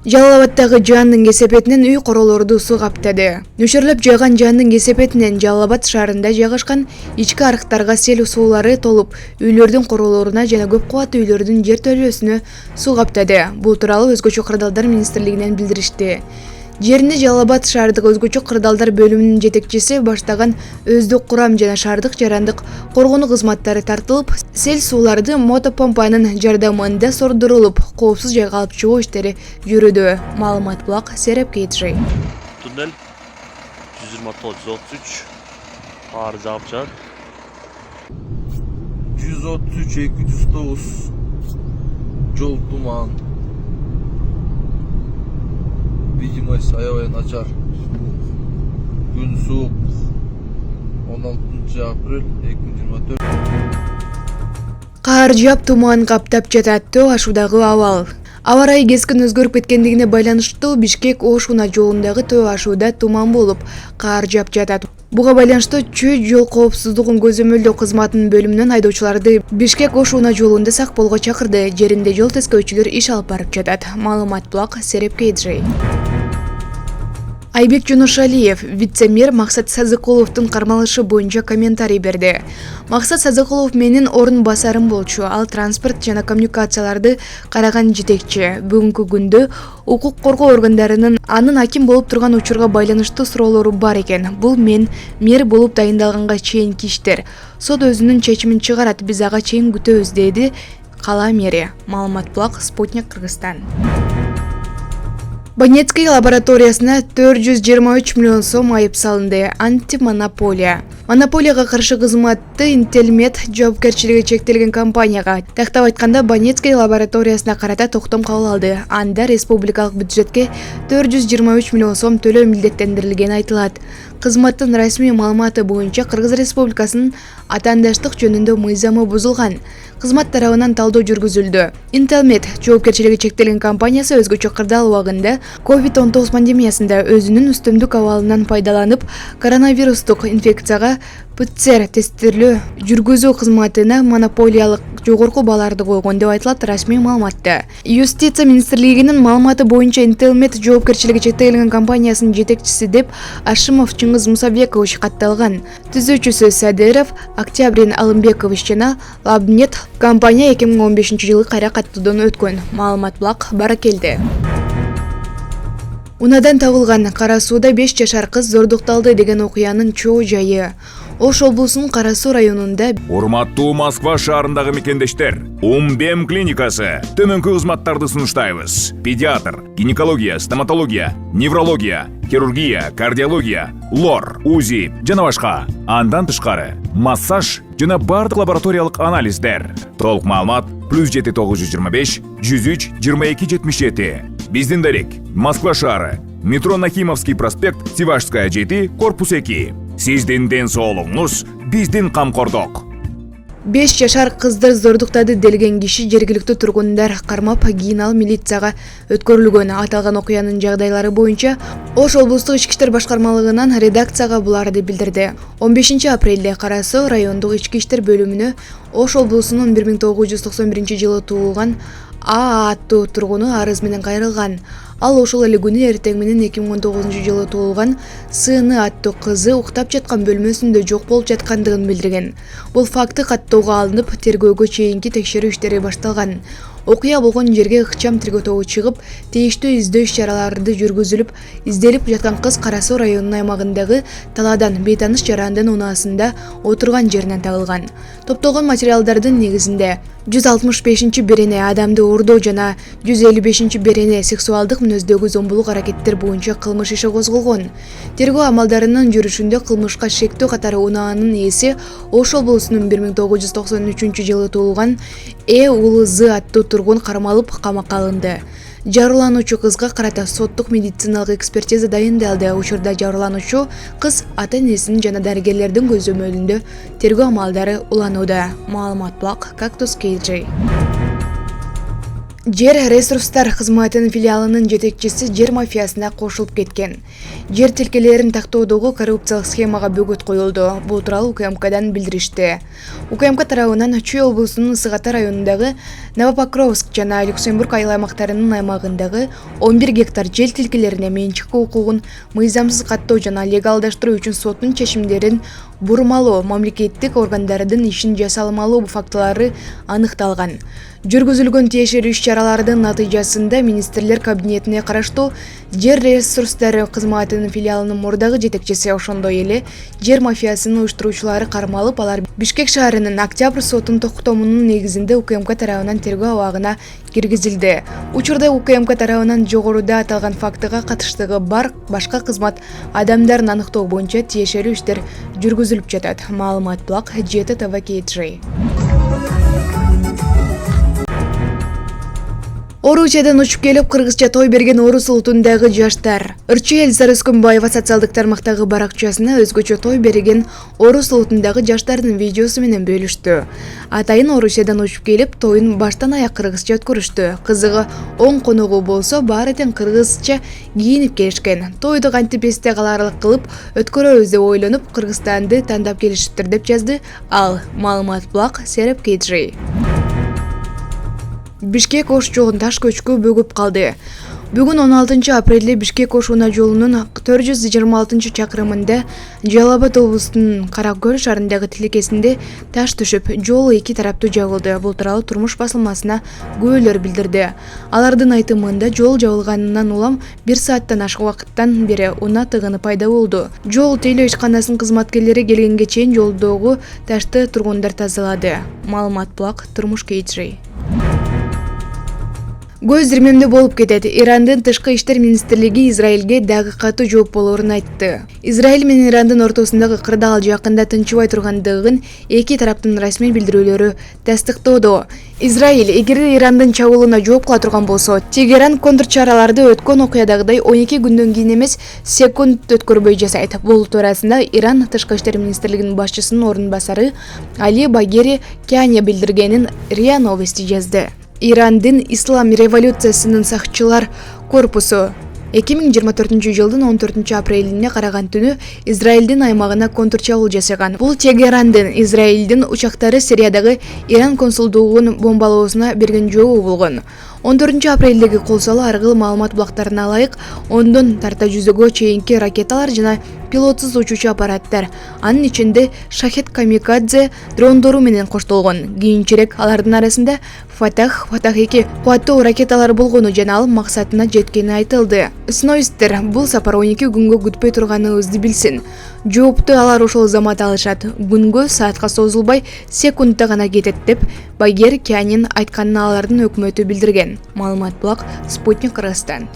Жалал Абадтагы жаандын кесепетинен үй королорду суу каптады. Нөшөрлөп жааган жаандын кесепетинен Жалал Абад шаарында жайгашкан ички арыктарга сел суулары толуп, үйлөрдүн королоруна жана көп кабаттуу үйлөрдүн жер төлөөсүнө суу каптады. Бул тууралуу Өзгөчө кырдаалдар министрлигинен билдиришти. Жеринде Жалал Абад шаардык өзгөчө кырдаалдар бөлүмүнүн жетекчиси баштаган өздүк курам жана шаардык жарандык коргонуу кызматтары тартылып, сел сууларды мотопомпанын жардамында сордурулуп, коопсуз жайга алып чыгуу иштери жүрүүдө. Маалымат булак Сереп Кейджи. Туннель 129-133 ар жаап чыгат. 133-209 жол туман. Видимость аябай начар. Күн суук. 16 апрель 2024. Кар жаап туман каптап жатат. Төө ашуудагы абал. Аба ырайы кескин өзгөрүп кеткендигине байланыштуу Бишкек-Ош унаа жолундагы төө ашууда туман болуп, кар жаап жатат. Буга байланыштуу Чүй жол коопсуздугун көзөмөлдөө кызматынын бөлүмүнөн айдоочуларды Бишкек-Ош унаа жолунда сак болууга чакырды. Жеринде жол тескөөчүлөр иш алып барып жатат. Маалымат булак Сереп Кейджи. Айбек Жунушалиев вице-мэр Максат Сазыкуловдун кармалышы боюнча комментарий берди. Максат Сазыкулов менин орун басарым болчу. Ал транспорт жана коммуникацияларды караган жетекчи. Бүгүнкү күндө укук коргоо органдарынын анын аким болуп турган учурга байланыштуу суроолору бар экен. Бул мен мэр болуп дайындалганга чейинки иштер. Сот өзүнүн чечимин чыгарат, биз ага чейин күтөбүз, деди кала мэри. Маалымат булак Спутник Кыргызстан. Банецкий лабораториясына 423 миллион сом айып салынды. Антимонополия. Монополияга каршы кызматты Интелмет жоопкерчилиги чектелген компанияга, тактап айтканда, Банецкий лабораториясына карата токтом кабыл алды. Анда республикалык бюджетке 423 миллион сом төлөө милдеттендирилгени айтылат. Кызматтын расмий маалыматы боюнча Кыргыз Республикасынын атаандаштык жөнүндө мыйзамы бузулган. Кызмат тарабынан талдоо жүргүзүлдү. Интелмет жоопкерчилиги чектелген компаниясы өзгөчө кырдаал убагында COVID-19 пандемиясында өзүнүн үстөмдүк абалынан пайдаланып, коронавирустук инфекцияга ПЦР тесттирүү жүргүзүү кызматына монополиялык жогорку бааларды койгон деп айтылат расмий маалыматта. Юстиция министрлигинин маалыматы боюнча Интелмет жоопкерчилиги чектелген компаниясынын жетекчиси деп Ашимов Чыңгыз Мусабекович катталган. Түзүүчүсү Садыров Октябрин Алымбекович жана Лабнет компания 2015-жылы кайра каттоодон өткөн. Маалымат булак Баракелде. Унадан табылган Кара сууда 5 жашар кыз зордукталды деген окуянын чоо жайы. Ош облусунун Кара суу районунда Урматтуу Москва шаарындагы мекендештер, Умбем клиникасы төмөнкү кызматтарды сунуштайбыз. Педиатр, гинекология, стоматология, неврология, хирургия, кардиология, лор, УЗИ жана башка. Андан тышкары массаж жана бардык лабораториялык анализдер. Толук маалымат +7 925 103 22 77. Биздин дарек Москва шаары, метро Нахимовский проспект, Сивашская 7, корпус 2. Сиздин ден соолугуңуз биздин камкордук. 5 жашар кызды зордуктады делген киши жергиликтүү тургундар кармап кийин ал милицияга өткөрүлгөн. Аталган окуянын жагдайлары боюнча Ош облустук ички иштер башкармалыгынан редакцияга буларды билдирди. 15 апрелде Кара суу райондук ички иштер бөлүмүнө Ош облусунун 1991-жылы туулган А аттуу тургуну арыз менен кайрылган. Ал ошол эле күнү эртең менен 2019-жылы туулган Сыны аттуу кызы уктап жаткан бөлмөсүндө жок болуп жаткандыгын билдирген. Бул факты каттоого алынып, тергөөгө чейинки текшерүү иштери башталган. Окуя болгон жерге ыкчам тергөө тобу чыгып, тийиштүү издөө иш-чаралары жүргүзүлүп, изделип жаткан кыз Кара суу районунун аймагындагы Таладан бейтаныш жарандын унаасында отурган жеринен табылган. Топтолгон материалдардын негизинде 165-берене адамды уурдоо жана 155-берене сексуалдык мүнөздөгү зомбулук аракеттер боюнча кылмыш иши козголгон. Тергөө амалдарынын жүрүшүндө кылмышка шектүү катары унаанын ээси Ош облусунун 1993-жылы туулган УЛЗ аттуу тургун кармалып камакка алынды. Жарылануучу кызга карата соттук медициналык экспертиза дайындалды. Учурда жарылануучу кыз ата-энесинин жана дарыгерлердин көзөмөлүндө тергөө амалдары уланууда. Маалымат булак Кактус Кейджи. Жер ресурстар кызматынын филиалынын жетекчиси жер мафиясына кошулуп кеткен. Жер тилкелерин тактоодогу коррупциялык схемага бөгөт коюлду. Бул тууралуу УКМКдан билдиришти. УКМК тарабынан Чүй облусунун Сыгата районундагы Новопокровск жана Люксембург айыл аймактарынын аймагындагы 11 гектар жер тилкелерине менчик укугун мыйзамсыз каттоо жана легалдаштыруу үчүн соттун чечимдерин бурмалоо, мамлекеттик органдардын ишин жасалмалуу фактылары аныкталган. Жүргүзүлгөн тиешелүү иш-чаралардын натыйжасында министрлер кабинетине караштуу жер ресурстары кызматынын филиалынын мурдагы жетекчиси, ошондой эле жер мафиясынын уюштуруучулары кармалып, алар Бишкек шаарынын Октябрь сотунун токтомунун негизинде УКМК тарабынан тергөө абагына киргизилди. Учурда УКМК тарабынан жогоруда аталган фактыга катыштыгы бар башка кызмат адамдарын аныктоо боюнча тиешелүү иштер жүргүзүлүп жатат. Маалымат Булак, ЖТ ТВ. Орусиядан учуп келип кыргызча той берген орус улутундагы жаштар. Ырчы Эльзар Өскөнбаева социалдык тармактагы баракчасына өзгөчө той берген орус улутундагы жаштардын видеосу менен бөлүштү. Атайын Орусиядан учуп келип тоюн баштан аяк кыргызча өткөрүштү. Кызыгы оң коногу болсо баары тең кыргызча кийинип келишкен. Тойду кантип эсте каларлык кылып өткөрөбүз деп ойлонуп Кыргызстанды тандап келишиптир деп жазды ал. Маалымат Булак, ЖТ. Бишкек Ош жолун таш көчкү бөгүп калды. Бүгүн 16 апрелде Бишкек Ош унаа жолунун 426 чакырымында Жалал-Абад облусунун Каракөл шаарындагы тилекесинде таш түшүп, жол эки тараптуу жабылды. Бул тууралуу Турмуш басылмасына күбөлөр билдирди. Алардын айтымында жол жабылганынан улам 1 сааттан ашык убакыттан бери унаа тыгыны пайда болду. Жол тейлөө ишканасынын кызматкерлери келгенге чейин жолдогу ташты тургундар тазалады. Маалымат Булак, Турмуш КТЖ. Көз ирмемде болуп кетет. Ирандын тышкы иштер министрлиги Израилге дагы катуу жооп болоорун айтты. Израиль менен Ирандын ортосундагы кырдаал жакында тынчыбай тургандыгын эки тараптын расмий билдирүүлөрү тастыктоодо. Израиль эгерде Ирандын чабуулуна жооп кыла турган болсо, Тегеран контрчараларды өткөн окуядагыдай 12 күндөн кийин эмес, секунд өткөрбөй жасайт. Бул туурасында Иран тышкы иштер министрлигинин башчысынын ордун басары Али Багери Кяне билдиргенин РИА Новости жазды. Ирандын Ислам революциясынын сакчылар корпусу 2024 жылдын 14 апрелине караган түнү Израилдин аймагына контрчабуул жасаган. Бул Тегерандын Израилдин учактары Сириядагы Иран консулдугун бомбалоосуна берген жообу болгон. 14 апрелдеги кол салуу аркылуу маалымат булактарына ылайык, ондон тарта жүзөгө чейинки ракеталар жана пилотсуз учуучу аппараттар, анын ичинде Шахед камикадзе дрондору менен коштолгон. Кийинчерээк алардын арасында Фатах 2 кубаттуу ракеталар болгону жана ал максатына жеткени айтылды. Сноистер бул сапар 12 күнгө күтпөй турганыбызды билсин. Жоопту алар ошол замат алышат. Күнгө саатка созулбай секундта гана кетет деп Багер Кянин айтканын алардын өкмөтү билдирген. Маалымат Булак, Спутник Кыргызстан.